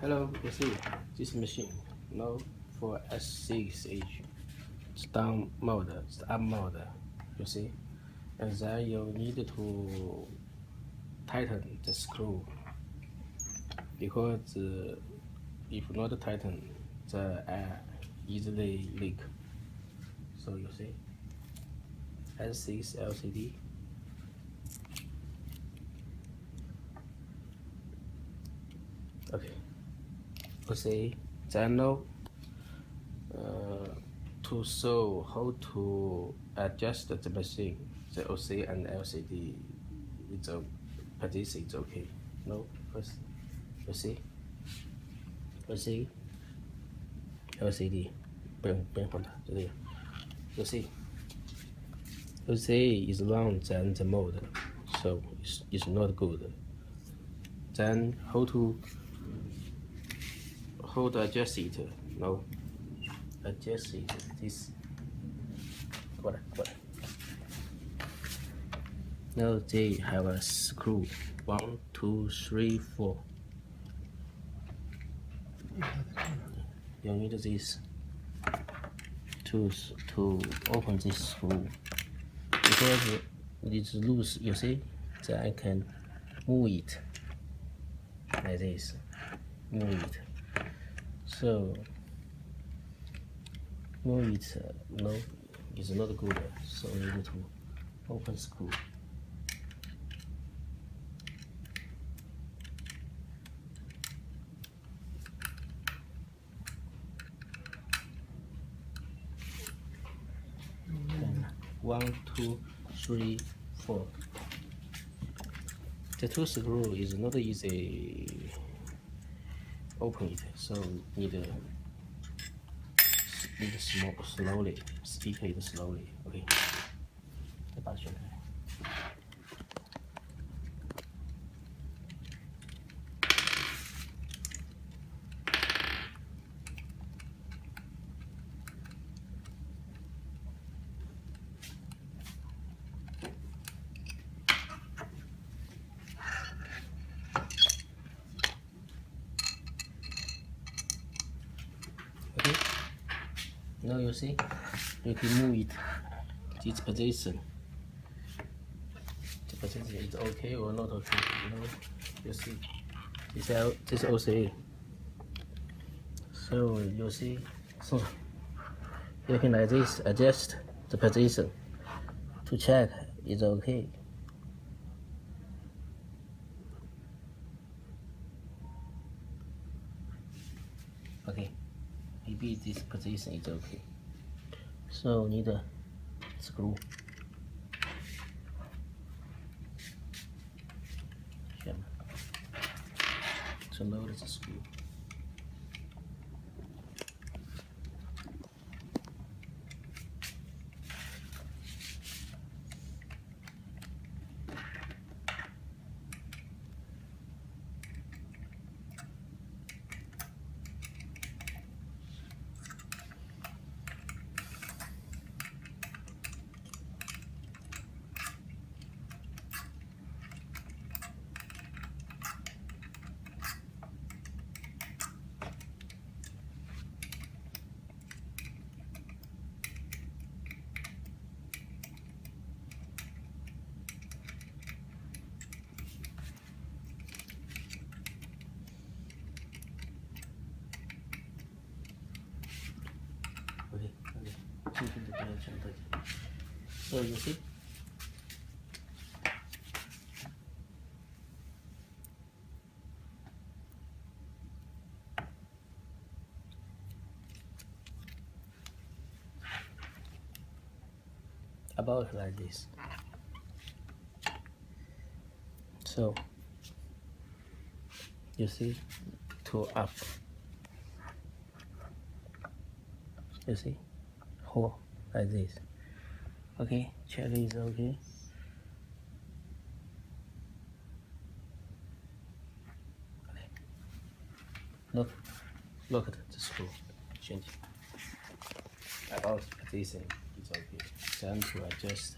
Hello, you see this machine now for S6H. It's down mode, it's up mode, you see, and then you need to tighten the screw because if not tighten, the air easily leak. So you see, S6 LCD. Okay, you see, then now to show how to adjust the machine, the OC and LCD, it's a position is okay. No, first you see, LCD， 不用放大，就这个。You see, OC is wrong than the mode, so it's not good. Then how to adjust it? No, adjust it. This. 过来。Now they have a screw. 1, 2, 3, 4. You need this to open this screw because it's loose. You see, then I can move it like this. Move it. So move it. No, it's not good. So we need to open screw. And 1, 2, 3, 4. The two screw is not easy. Open it, so need slowly, stick it slowly. Okay. 再把它旋开。Okay. Now you see, you can move it. This position. The position is okay or not okay. You see, this OC. So you see, so you can like this adjust the position to check it's okay. Okay, maybe this position is okay. So need a screw. To load the screw. So you see, about like this. So you see, to up. You see, hole like this. Okay, check is okay. Look at the screw. Change. About position is okay. Then to adjust